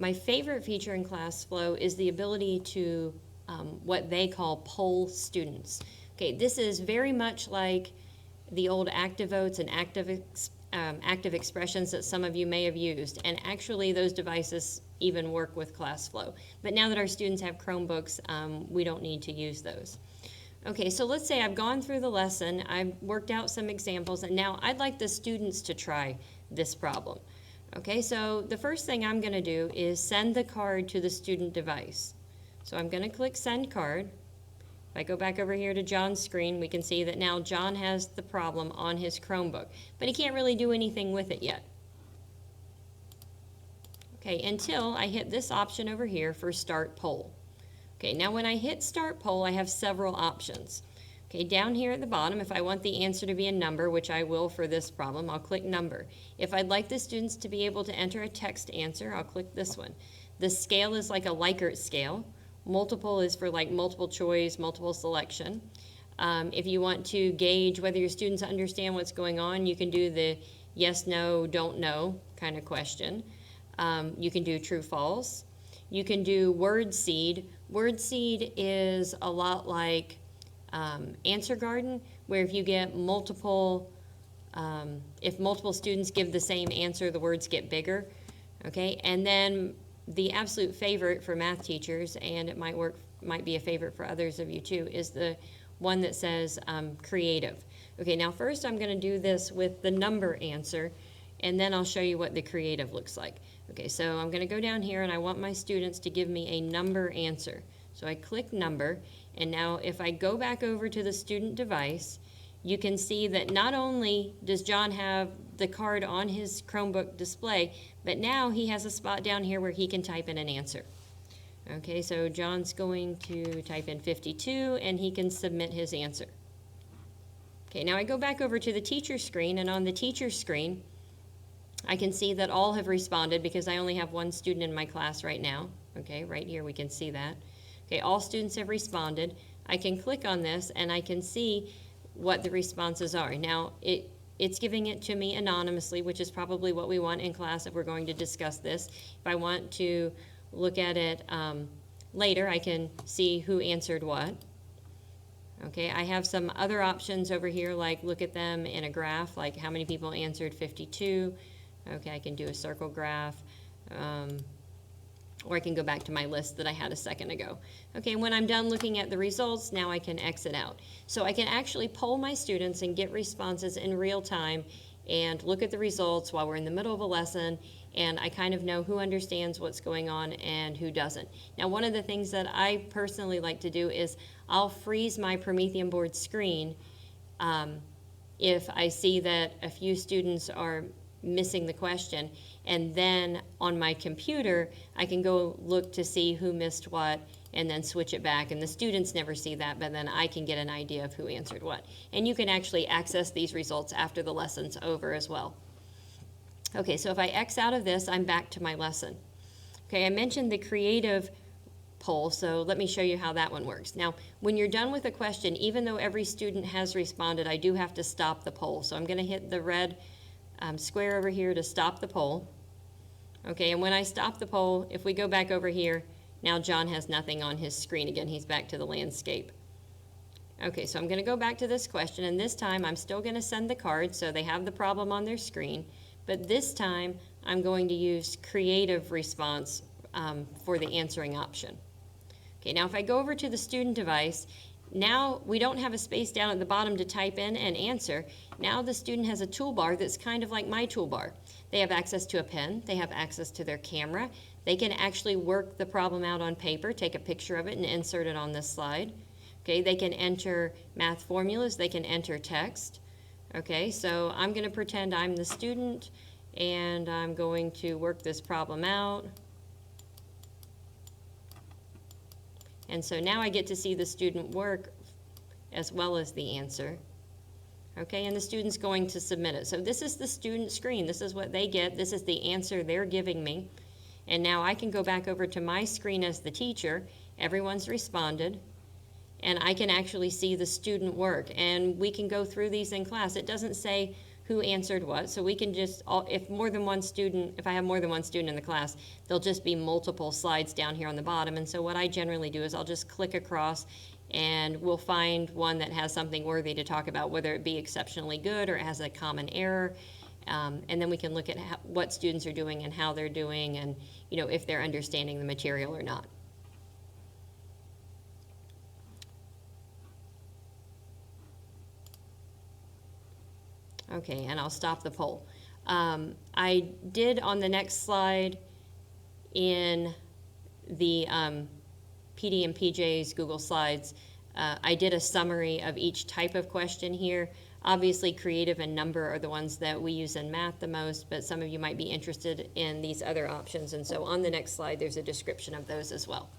my favorite feature in ClassFlow is the ability to what they call poll students. Okay, this is very much like the old ActiveVotes and active expressions that some of you may have used, and actually those devices even work with ClassFlow. But now that our students have Chromebooks, we don't need to use those. Okay, so let's say I've gone through the lesson, I've worked out some examples, and now I'd like the students to try this problem. Okay, so the first thing I'm going to do is send the card to the student device. So I'm going to click Send Card. If I go back over here to John's screen, we can see that now John has the problem on his Chromebook, but he can't really do anything with it yet. Okay, until I hit this option over here for Start Poll. Okay, now when I hit Start Poll, I have several options. Okay, down here at the bottom, if I want the answer to be a number, which I will for this problem, I'll click Number. If I'd like the students to be able to enter a text answer, I'll click this one. The scale is like a Likert scale. Multiple is for like multiple choice, multiple selection. If you want to gauge whether your students understand what's going on, you can do the yes, no, don't know kind of question. You can do true, false. You can do word seed. Word seed is a lot like Answer Garden, where if you get multiple, if multiple students give the same answer, the words get bigger. Okay, and then the absolute favorite for math teachers, and it might be a favorite for others of you too, is the one that says creative. Okay, now first I'm going to do this with the number answer, and then I'll show you what the creative looks like. Okay, so I'm going to go down here, and I want my students to give me a number answer. So I click Number, and now if I go back over to the student device, you can see that not only does John have the card on his Chromebook display, but now he has a spot down here where he can type in an answer. Okay, so John's going to type in 52, and he can submit his answer. Okay, now I go back over to the teacher screen, and on the teacher screen, I can see that all have responded because I only have one student in my class right now. Okay, right here we can see that. Okay, all students have responded. I can click on this, and I can see what the responses are. Now, it's giving it to me anonymously, which is probably what we want in class if we're going to discuss this. If I want to look at it later, I can see who answered what. Okay, I have some other options over here, like look at them in a graph, like how many people answered 52. Okay, I can do a circle graph. Or I can go back to my list that I had a second ago. Okay, when I'm done looking at the results, now I can exit out. So I can actually poll my students and get responses in real time and look at the results while we're in the middle of a lesson, and I kind of know who understands what's going on and who doesn't. Now, one of the things that I personally like to do is I'll freeze my Promethean board screen if I see that a few students are missing the question, and then on my computer I can go look to see who missed what and then switch it back, and the students never see that, but then I can get an idea of who answered what. And you can actually access these results after the lesson's over as well. Okay, so if I X out of this, I'm back to my lesson. Okay, I mentioned the creative poll, so let me show you how that one works. Now, when you're done with a question, even though every student has responded, I do have to stop the poll. So I'm going to hit the red square over here to stop the poll. Okay, and when I stop the poll, if we go back over here, now John has nothing on his screen again. He's back to the landscape. Okay, so I'm going to go back to this question, and this time I'm still going to send the card so they have the problem on their screen, but this time I'm going to use creative response for the answering option. Okay, now if I go over to the student device, now we don't have a space down at the bottom to type in and answer. Now the student has a toolbar that's kind of like my toolbar. They have access to a pen, they have access to their camera, they can actually work the problem out on paper, take a picture of it and insert it on this slide. Okay, they can enter math formulas, they can enter text. Okay, so I'm going to pretend I'm the student and I'm going to work this problem out. And so now I get to see the student work as well as the answer. Okay, and the student's going to submit it. So this is the student screen. This is what they get. This is the answer they're giving me. And now I can go back over to my screen as the teacher. Everyone's responded. And I can actually see the student work. And we can go through these in class. It doesn't say who answered what. So we can just, if I have more than one student in the class, there'll just be multiple slides down here on the bottom. And so what I generally do is I'll just click across and we'll find one that has something worthy to talk about, whether it be exceptionally good or it has a common error. And then we can look at what students are doing and how they're doing, and if they're understanding the material or not. Okay, and I'll stop the poll. I did on the next slide in the PD and PJ's Google Slides, I did a summary of each type of question here. Obviously, creative and number are the ones that we use in math the most, but some of you might be interested in these other options. And so on the next slide, there's a description of those as well.